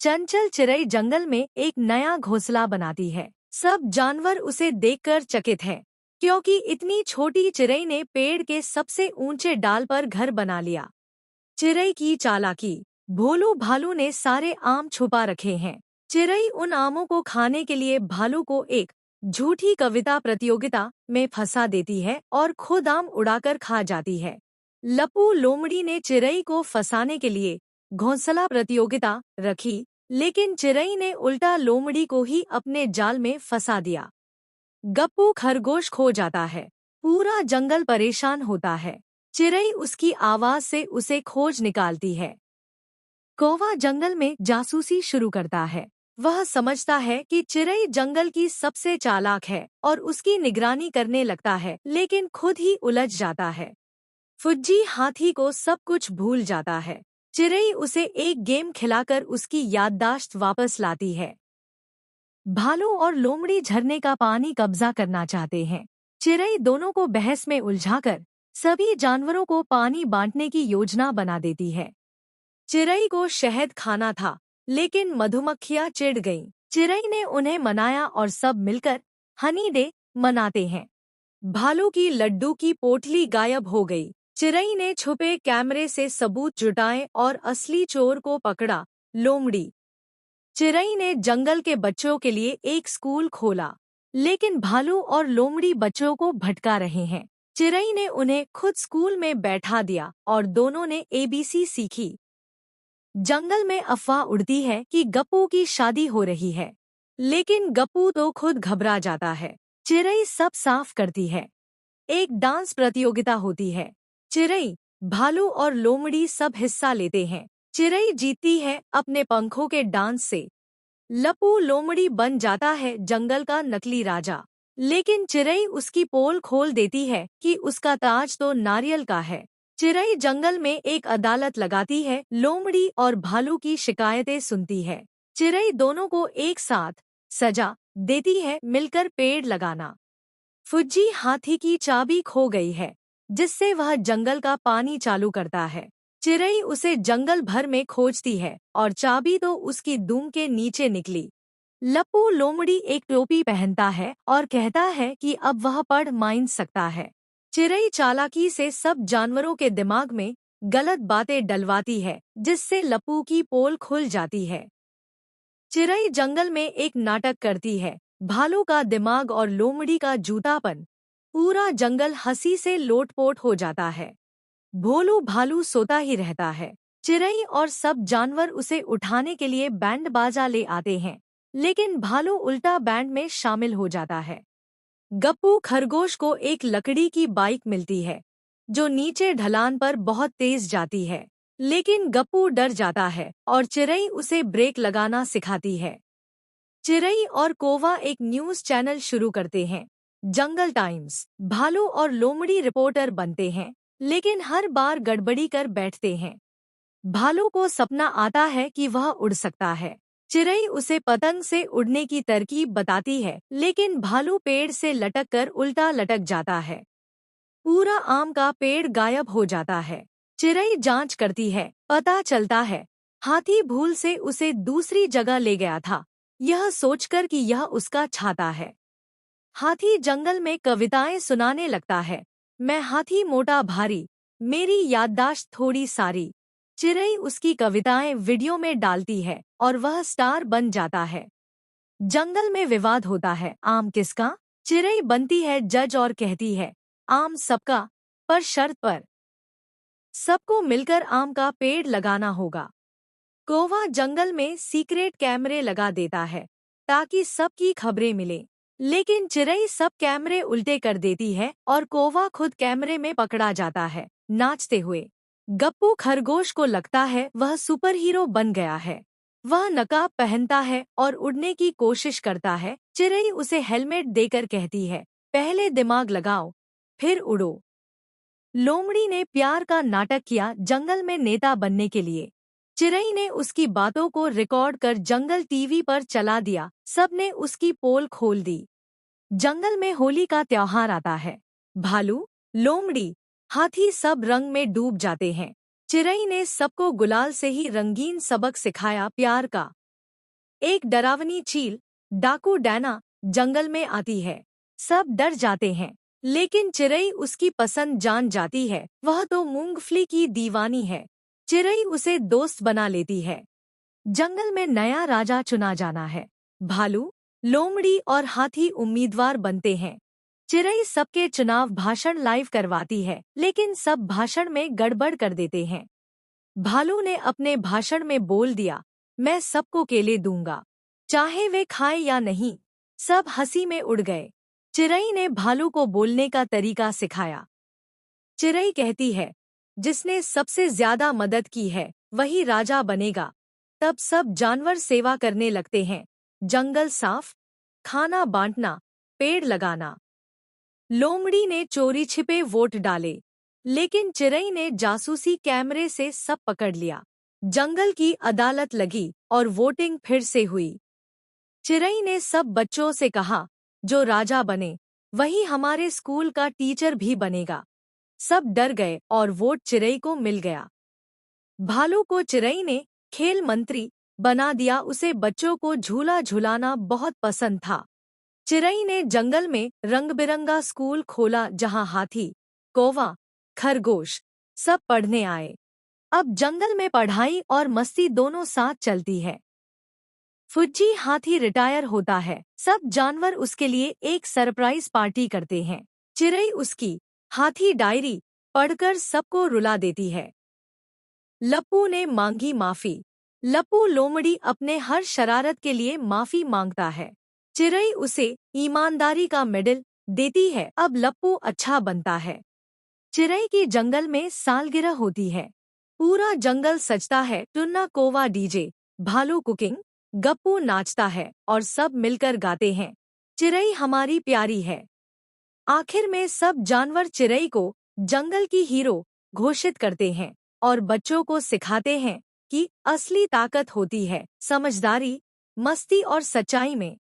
चंचल चिड़ै जंगल में एक नया घोंसला बनाती है। सब जानवर उसे देखकर चकित हैं, क्योंकि इतनी छोटी चिड़ै ने पेड़ के सबसे ऊंचे डाल पर घर बना लिया। चिड़ै की चालाकी। भोलू भालू ने सारे आम छुपा रखे हैं। चिड़ै उन आमों को खाने के लिए भालू को एक झूठी कविता प्रतियोगिता में फंसा देती है और खुद आम उड़ाकर खा जाती है। लपू लोमड़ी ने चिड़ै को फंसाने के लिए घोंसला प्रतियोगिता रखी, लेकिन चिड़ै ने उल्टा लोमड़ी को ही अपने जाल में फंसा दिया। गप्पू खरगोश खो जाता है। पूरा जंगल परेशान होता है। चिड़ै उसकी आवाज से उसे खोज निकालती है। कौवा जंगल में जासूसी शुरू करता है। वह समझता है कि चिड़ै जंगल की सबसे चालाक है और उसकी निगरानी करने लगता है, लेकिन खुद ही उलझ जाता है। फुज्जी हाथी को सब कुछ भूल जाता है। चिड़ै उसे एक गेम खिलाकर उसकी याददाश्त वापस लाती है। भालू और लोमड़ी झरने का पानी कब्जा करना चाहते हैं। चिड़ै दोनों को बहस में उलझाकर सभी जानवरों को पानी बांटने की योजना बना देती है। चिड़ै को शहद खाना था, लेकिन मधुमक्खियां चिढ़ गईं। चिड़ै ने उन्हें मनाया और सब मिलकर हनी डे मनाते हैं। भालू की लड्डू की पोटली गायब हो गई। चिड़ै ने छुपे कैमरे से सबूत जुटाए और असली चोर को पकड़ा, लोमड़ी। चिड़ै ने जंगल के बच्चों के लिए एक स्कूल खोला, लेकिन भालू और लोमड़ी बच्चों को भटका रहे हैं। चिड़ै ने उन्हें खुद स्कूल में बैठा दिया और दोनों ने ABC सीखी। जंगल में अफवाह उड़ती है कि गप्पू की शादी हो रही है, लेकिन गप्पू तो खुद घबरा जाता है। चिड़ै सब साफ करती है। एक डांस प्रतियोगिता होती है। चिड़ै, भालू और लोमड़ी सब हिस्सा लेते हैं। चिड़ै जीतती है अपने पंखों के डांस से। लपू लोमड़ी बन जाता है जंगल का नकली राजा, लेकिन चिड़ै उसकी पोल खोल देती है कि उसका ताज तो नारियल का है। चिड़ै जंगल में एक अदालत लगाती है। लोमड़ी और भालू की शिकायतें सुनती है। चिड़ै दोनों को एक साथ सजा देती है, मिलकर पेड़ लगाना। फुज्जी हाथी की चाबी खो गई है, जिससे वह जंगल का पानी चालू करता है। चिड़ै उसे जंगल भर में खोजती है और चाबी तो उसकी दुम के नीचे निकली। लप्पू लोमड़ी एक टोपी पहनता है और कहता है कि अब वह पढ़ माइन सकता है। चिड़ै चालाकी से सब जानवरों के दिमाग में गलत बातें डलवाती है, जिससे लप्पू की पोल खुल जाती है। चिड़ै जंगल में एक नाटक करती है। भालू का दिमाग और लोमड़ी का जूतापन। पूरा जंगल हंसी से लोटपोट हो जाता है। भोलू भालू सोता ही रहता है। चिड़ै और सब जानवर उसे उठाने के लिए बैंड बाजा ले आते हैं, लेकिन भालू उल्टा बैंड में शामिल हो जाता है। गप्पू खरगोश को एक लकड़ी की बाइक मिलती है, जो नीचे ढलान पर बहुत तेज जाती है, लेकिन गप्पू डर जाता है और चिड़ै उसे ब्रेक लगाना सिखाती है। चिड़ै और कौवा एक न्यूज़ चैनल शुरू करते हैं, जंगल टाइम्स। भालू और लोमड़ी रिपोर्टर बनते हैं, लेकिन हर बार गड़बड़ी कर बैठते हैं। भालू को सपना आता है कि वह उड़ सकता है। चिड़ै उसे पतंग से उड़ने की तरकीब बताती है, लेकिन भालू पेड़ से लटक कर उल्टा लटक जाता है। पूरा आम का पेड़ गायब हो जाता है। चिड़ै जांच करती है, पता चलता है हाथी भूल से उसे दूसरी जगह ले गया था, यह सोचकर कि यह उसका छाता है। हाथी जंगल में कविताएं सुनाने लगता है। मैं हाथी मोटा भारी, मेरी याददाश्त थोड़ी सारी। चिड़ै उसकी कविताएं वीडियो में डालती है और वह स्टार बन जाता है। जंगल में विवाद होता है, आम किसका? चिड़ै बनती है जज और कहती है, आम सबका, पर शर्त पर। सबको मिलकर आम का पेड़ लगाना होगा। कौवा जंगल में सीक्रेट कैमरे लगा देता है, ताकि सबकी खबरें मिले, लेकिन चिड़ै सब कैमरे उल्टे कर देती है और कौवा खुद कैमरे में पकड़ा जाता है, नाचते हुए। गप्पू खरगोश को लगता है वह सुपर हीरो बन गया है। वह नकाब पहनता है और उड़ने की कोशिश करता है। चिड़ै उसे हेलमेट देकर कहती है, पहले दिमाग लगाओ, फिर उड़ो। लोमड़ी ने प्यार का नाटक किया जंगल में नेता बनने के लिए। चिड़ै ने उसकी बातों को रिकॉर्ड कर जंगल टीवी पर चला दिया। सबने उसकी पोल खोल दी। जंगल में होली का त्योहार आता है। भालू, लोमड़ी, हाथी सब रंग में डूब जाते हैं। चिड़ै ने सबको गुलाल से ही रंगीन सबक सिखाया, प्यार का। एक डरावनी चील, डाकू डैना, जंगल में आती है। सब डर जाते हैं, लेकिन चिरई उसकी पसंद जान जाती है। वह तो मूंगफली की दीवानी है। चिरई उसे दोस्त बना लेती है। जंगल में नया राजा चुना जाना है। भालू, लोमड़ी और हाथी उम्मीदवार बनते हैं। चिरई सबके चुनाव भाषण लाइव करवाती है, लेकिन सब भाषण में गड़बड़ कर देते हैं। भालू ने अपने भाषण में बोल दिया, मैं सबको केले दूंगा, चाहे वे खाएं या नहीं। सब हंसी में उड़ गए। चिरई ने भालू को बोलने का तरीका सिखाया। चिरई कहती है, जिसने सबसे ज्यादा मदद की है वही राजा बनेगा। तब सब जानवर सेवा करने लगते हैं। जंगल साफ, खाना बांटना, पेड़ लगाना। लोमड़ी ने चोरी छिपे वोट डाले, लेकिन चिरई ने जासूसी कैमरे से सब पकड़ लिया। जंगल की अदालत लगी और वोटिंग फिर से हुई। चिरई ने सब बच्चों से कहा, जो राजा बने वही हमारे स्कूल का टीचर भी बनेगा। सब डर गए और वोट चिरई को मिल गया। भालू को चिरई ने खेल मंत्री बना दिया। उसे बच्चों को झूला झुलाना बहुत पसंद था। चिरई ने जंगल में रंग-बिरंगा स्कूल खोला, जहां हाथी, कौवा, खरगोश सब पढ़ने आए। अब जंगल में पढ़ाई और मस्ती दोनों साथ चलती है। फुज्जी हाथी रिटायर होता है। सब जानवर उसके लिए एक सरप्राइज पार्टी करते हैं। चिरई उसकी हाथी डायरी पढ़कर सबको रुला देती है। लप्पू ने मांगी माफी। लप्पू लोमड़ी अपने हर शरारत के लिए माफी मांगता है। चिरई उसे ईमानदारी का मेडल देती है। अब लप्पू अच्छा बनता है। चिरई की जंगल में सालगिरह होती है। पूरा जंगल सजता है। टुन्ना कौवा डीजे, भालू कुकिंग, गप्पू नाचता है और सब मिलकर गाते हैं, चिरई हमारी प्यारी है। आखिर में सब जानवर चिरई को जंगल की हीरो घोषित करते हैं और बच्चों को सिखाते हैं कि असली ताकत होती है समझदारी, मस्ती और सच्चाई में।